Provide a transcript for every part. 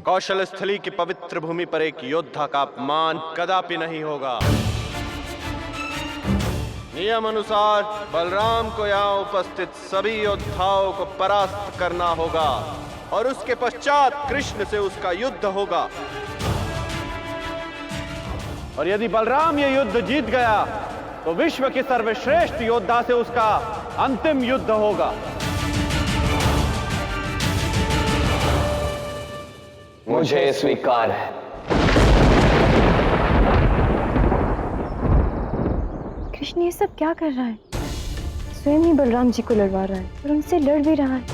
कौशल स्थली की पवित्र भूमि पर एक योद्धा का अपमान कदापि नहीं होगा। नियम अनुसार बलराम को यहाँ उपस्थित सभी योद्धाओं को परास्त करना होगा और उसके पश्चात कृष्ण से उसका युद्ध होगा। और यदि बलराम ये युद्ध जीत गया तो विश्व के सर्वश्रेष्ठ योद्धा से उसका अंतिम युद्ध होगा। मुझे स्वीकार है। कृष्ण ये सब क्या कर रहा है? स्वयं ही बलराम जी को लड़वा रहा है और उनसे लड़ भी रहा है।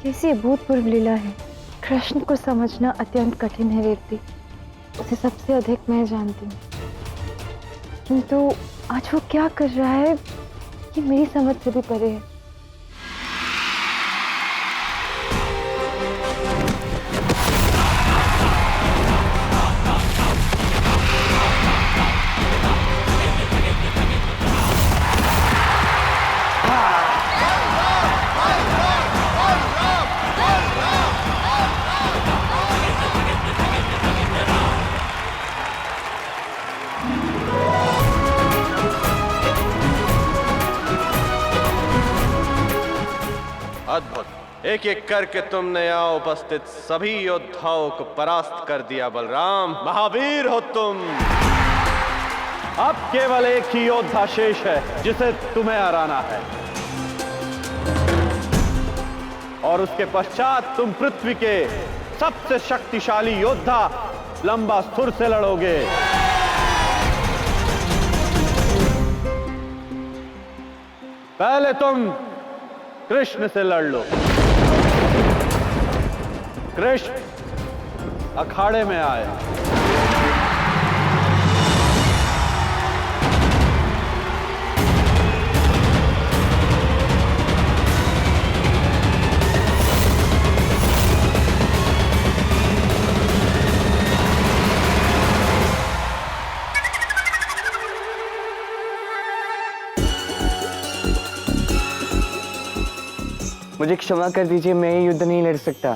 कैसी अभूतपूर्व लीला है। कृष्ण को समझना अत्यंत कठिन है रेवती। उसे सबसे अधिक मैं जानती हूँ, किंतु आज वो क्या कर रहा है ये मेरी समझ से भी परे है। अद्भुत। एक एक करके तुमने यहाँ उपस्थित सभी योद्धाओं को परास्त कर दिया। बलराम, महावीर हो तुम। अब केवल एक ही योद्धा शेष है जिसे तुम्हें हराना है, और उसके पश्चात तुम पृथ्वी के सबसे शक्तिशाली योद्धा लंबासुर से लड़ोगे। पहले तुम कृष्ण से लड़ लो। कृष्ण अखाड़े में आए। मुझे क्षमा कर दीजिए, मैं ये युद्ध नहीं लड़ सकता।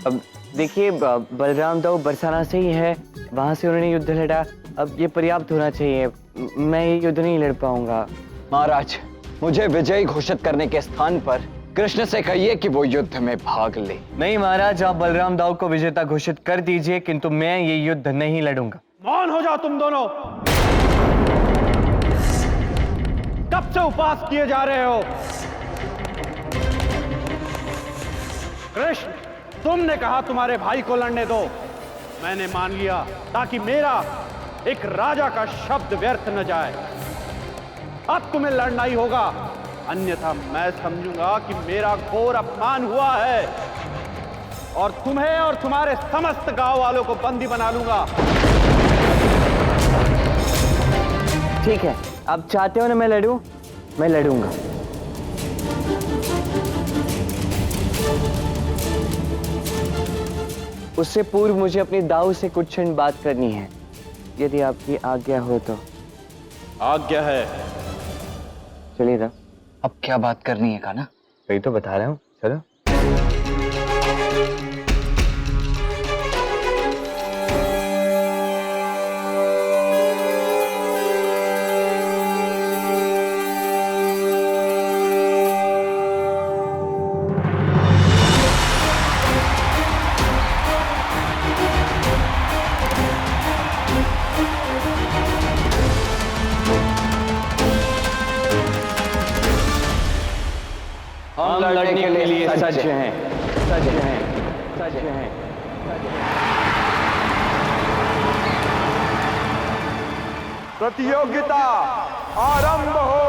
अब देखिए, बलराम दाऊ बरसाना से ही है, वहां से उन्होंने युद्ध लड़ा। अब ये पर्याप्त होना चाहिए। मैं ये युद्ध नहीं लड़ पाऊंगा। महाराज, मुझे विजयी घोषित करने के स्थान पर कृष्ण से कहिए कि वो युद्ध में भाग ले। नहीं महाराज, आप बलराम दाऊ को विजेता घोषित कर दीजिए, किंतु मैं ये युद्ध नहीं लड़ूंगा। मौन हो जाओ तुम दोनों। कब से उपवास किए जा रहे हो? कृष्ण, तुमने कहा तुम्हारे भाई को लड़ने दो। मैंने मान लिया ताकि मेरा एक राजा का शब्द व्यर्थ न जाए। अब तुम्हें लड़ना ही होगा, अन्यथा मैं समझूंगा कि मेरा घोर अपमान हुआ है और तुम्हें और तुम्हारे समस्त गांव वालों को बंदी बना लूंगा। ठीक है, आप चाहते हो ना मैं लड़ूं? मैं लड़ूंगा। उससे पूर्व मुझे अपनी दाऊ से कुछ क्षण बात करनी है, यदि आपकी आज्ञा हो तो। आज्ञा है। चलिए ना। अब क्या बात करनी है कान्हा? वही तो बता रहा हूँ, चलो। हम लड़ने के लिए सज्ज हैं। सच हैं, सच हैं। प्रतियोगिता आरंभ हो।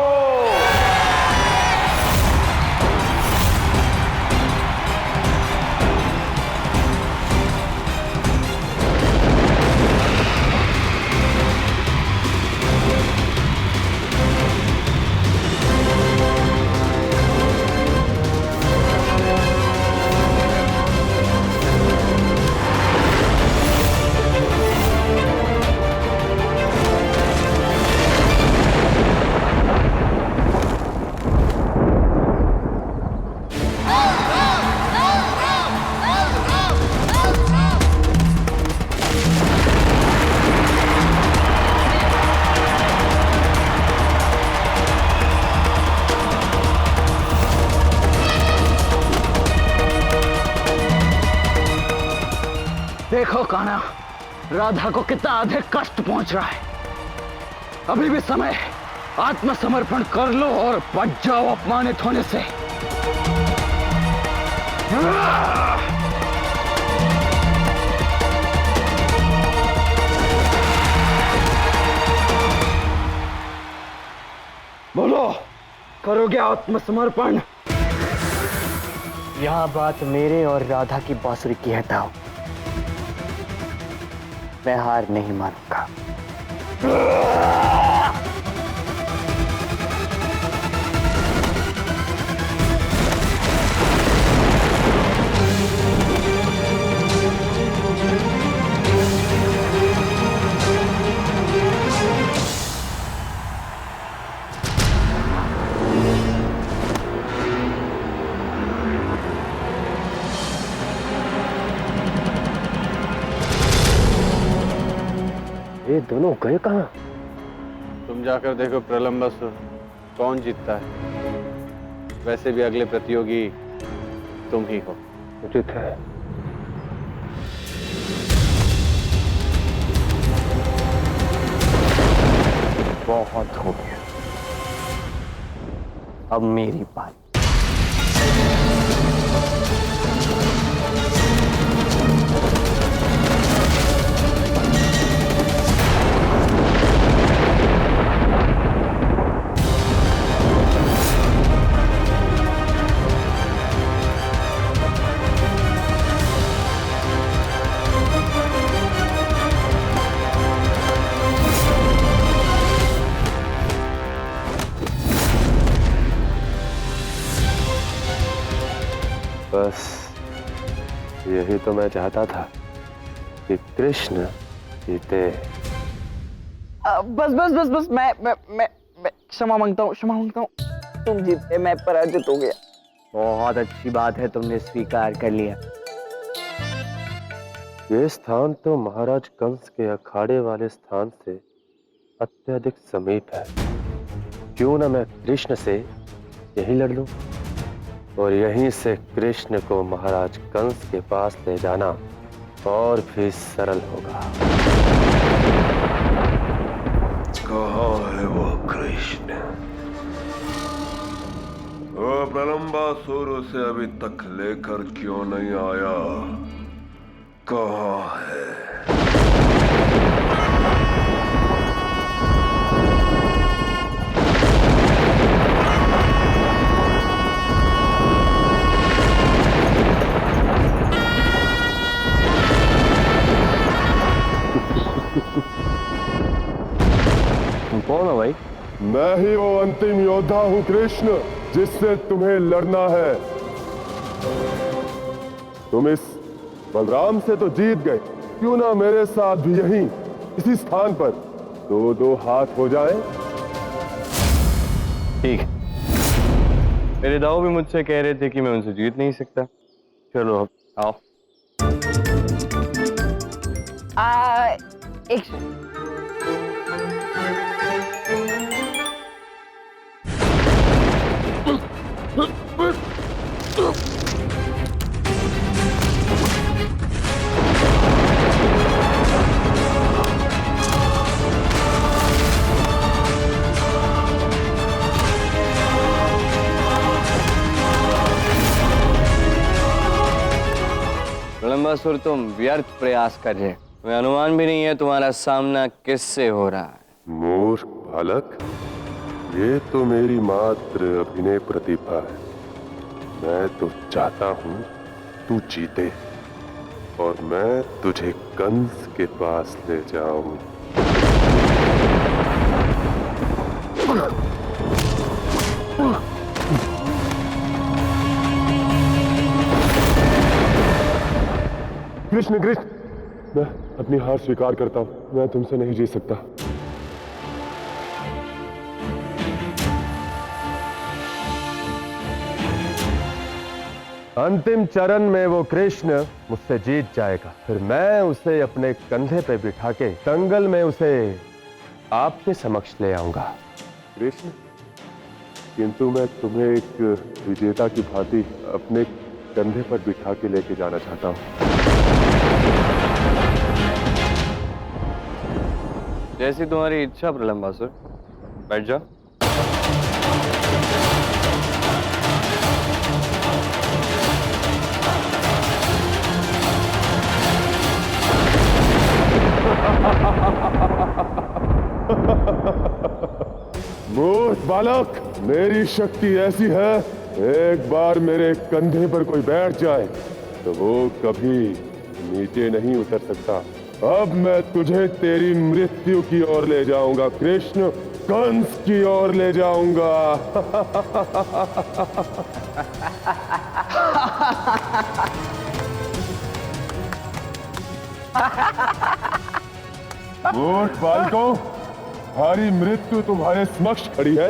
देखो कान्हा, राधा को कितना अधिक कष्ट पहुंच रहा है। अभी भी समय है, आत्मसमर्पण कर लो और बच जाओ अपमानित होने से। बोलो, करोगे आत्मसमर्पण? यहाँ बात मेरे और राधा की बांसुरी की है ताऊ। मैं हार नहीं मानूंगा। ये दोनों गए कहाँ? तुम जाकर देखो प्रलंबासुर कौन जीतता है। वैसे भी अगले प्रतियोगी तुम ही हो। उचित है। बहुत हो गया, अब मेरी बात। बस यही तो मैं चाहता था कि कृष्ण जीते। बस बस बस बस मैं क्षमा मांगता हूँ, क्षमा मांगता हूँ। तुम जीते, मैं पराजित हो गया। बहुत अच्छी बात है, तुमने स्वीकार कर लिया। ये स्थान तो महाराज कंस के अखाड़े वाले स्थान से अत्यधिक समीप है। क्यों ना मैं कृष्ण से यही लड़ लूं और यहीं से कृष्ण को महाराज कंस के पास ले जाना और भी सरल होगा। कहाँ है वो कृष्ण? वो प्रलंबासुर उसे अभी तक लेकर क्यों नहीं आया? कहाँ है? तुम कौन हो भाई? मैं ही वो अंतिम योद्धा हूँ कृष्ण, जिससे तुम्हें लड़ना है। तुम इस बलराम से तो जीत गए, क्यों ना मेरे साथ भी यहीं इसी स्थान पर दो दो हाथ हो जाए? ठीक, मेरे दाऊ भी मुझसे कह रहे थे कि मैं उनसे जीत नहीं सकता। चलो अब आओ। एक प्रलंबासुर, तुम व्यर्थ प्रयास कर रहे हो। तुम्हें अनुमान भी नहीं है तुम्हारा सामना किससे हो रहा है। मूर्ख बालक, ये तो मेरी मात्र अभिनय प्रतिभा है। मैं तो चाहता हूँ तू जीते और मैं तुझे कंस के पास ले जाऊं। कृष्ण कृष्ण, मैं अपनी हार स्वीकार करता हूं। मैं तुमसे नहीं जीत सकता। अंतिम चरण में वो कृष्ण मुझसे जीत जाएगा, फिर मैं उसे अपने कंधे पे बिठा के दंगल में उसे आपके समक्ष ले आऊंगा। कृष्ण, किंतु मैं तुम्हें एक विजेता की भांति अपने कंधे पर बिठा के लेके जाना चाहता हूं। जैसी तुम्हारी इच्छा प्रलंबासुर, बैठ जाओ। मूर्ख बालक, मेरी शक्ति ऐसी है, एक बार मेरे कंधे पर कोई बैठ जाए तो वो कभी नीचे नहीं उतर सकता। अब मैं तुझे तेरी मृत्यु की ओर ले जाऊंगा कृष्ण, कंस की ओर ले जाऊंगा। मूर्ख बालकों, तुम्हारी मृत्यु तुम्हारे समक्ष खड़ी है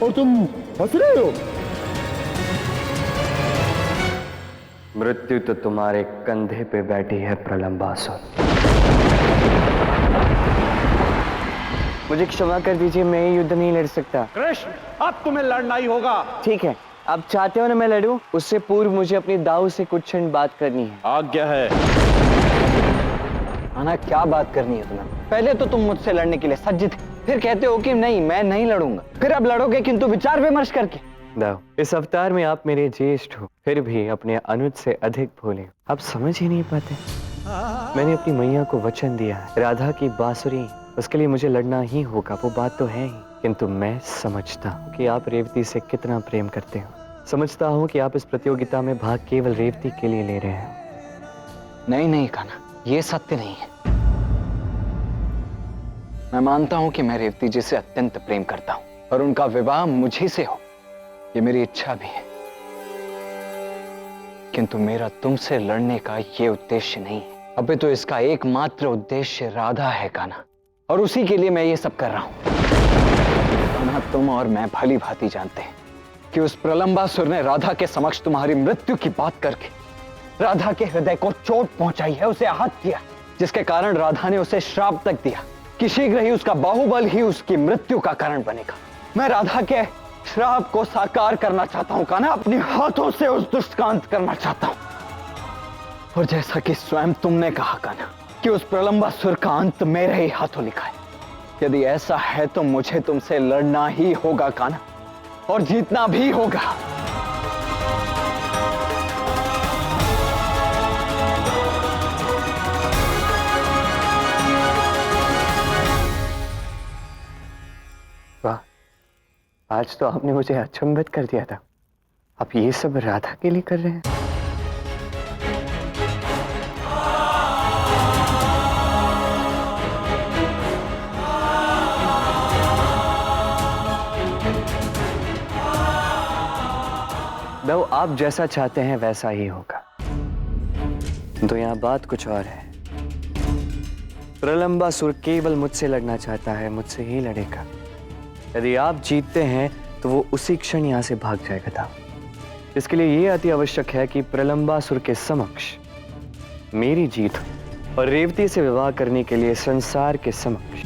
और तुम हंस रहे हो। मृत्यु तो तुम्हारे कंधे पे बैठी है प्रलंबासुर। मुझे क्षमा कर दीजिए, मैं ये युद्ध नहीं लड़ सकता। कृष्ण, अब तुम्हें लड़ना ही होगा। ठीक है, आप चाहते हो ना मैं लड़ूं? उससे पूर्व मुझे अपनी दाऊ से कुछ क्षण बात करनी है। आज्ञा है। आना, क्या बात करनी है तुम्हें? पहले तो तुम मुझसे लड़ने के लिए सज्जित, फिर कहते हो कि नहीं मैं नहीं लड़ूंगा, फिर अब लड़ोगे किंतु विचार विमर्श करके। दाऊ, इस अवतार में आप मेरे ज्येष्ठ हो, फिर भी अपने अनुज से अधिक भोले। आप समझ ही नहीं पाते। मैंने अपनी मैया को वचन दिया है, राधा की बांसुरी, उसके लिए मुझे लड़ना ही होगा, वो बात तो है ही। किंतु मैं समझता हूँ कि आप रेवती से कितना प्रेम करते हो। समझता हूँ कि आप इस प्रतियोगिता में भाग केवल रेवती के लिए ले रहे हैं। नहीं नहीं कान्हा, ये सत्य नहीं है। मैं मानता हूं कि मैं रेवती जी से अत्यंत प्रेम करता हूं और उनका विवाह मुझी से हो, ये मेरी इच्छा भी है। किंतु मेरा तुमसे लड़ने का ये उद्देश्य नहीं है, अभी तो इसका एकमात्र उद्देश्य राधा है कान्हा, और उसी के लिए मैं ये सब कर रहा हूं। कान्हा, तुम और मैं भली भांति जानते हैं कि उस प्रलंबासुर ने राधा के समक्ष तुम्हारी मृत्यु की बात करके राधा के हृदय को चोट पहुंचाई है, उसे आहत किया, जिसके कारण राधा ने उसे श्राप तक दिया कि शीघ्र ही उसका बाहुबल ही उसकी मृत्यु का कारण बनेगा। मैं राधा के श्राप को साकार करना चाहता हूं कान्हा, अपने हाथों से उस दुष्ट का अंत करना चाहता हूं। और जैसा कि स्वयं तुमने कहा कान्हा कि उस प्रलंबासुर का अंत मेरे ही हाथों लिखा है, यदि ऐसा है तो मुझे तुमसे लड़ना ही होगा कान्हा, और जीतना भी होगा। वाह, आज तो आपने मुझे अचंभित कर दिया था। आप ये सब राधा के लिए कर रहे हैं? दाऊ, आप जैसा चाहते हैं वैसा ही होगा। तो यहाँ बात कुछ और है। प्रलंबासुर केवल मुझसे लड़ना चाहता है, मुझसे ही लड़ेगा। यदि आप जीतते हैं तो वो उसी क्षण यहां से भाग जाएगा दाऊ। इसके लिए यह अति आवश्यक है कि प्रलंबासुर के समक्ष मेरी जीत हो, और रेवती से विवाह करने के लिए संसार के समक्ष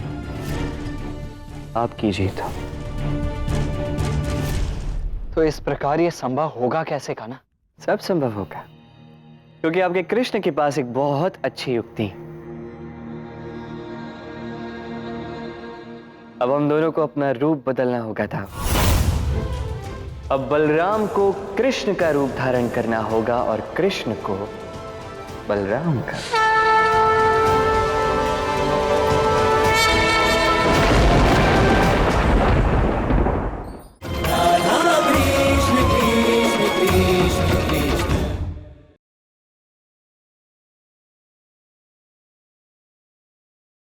आपकी जीत हो। तो इस प्रकार ये संभव होगा कैसे कान्हा? सब संभव होगा, क्योंकि आपके कृष्ण के पास एक बहुत अच्छी युक्ति है। अब हम दोनों को अपना रूप बदलना होगा था। अब बलराम को कृष्ण का रूप धारण करना होगा और कृष्ण को बलराम का।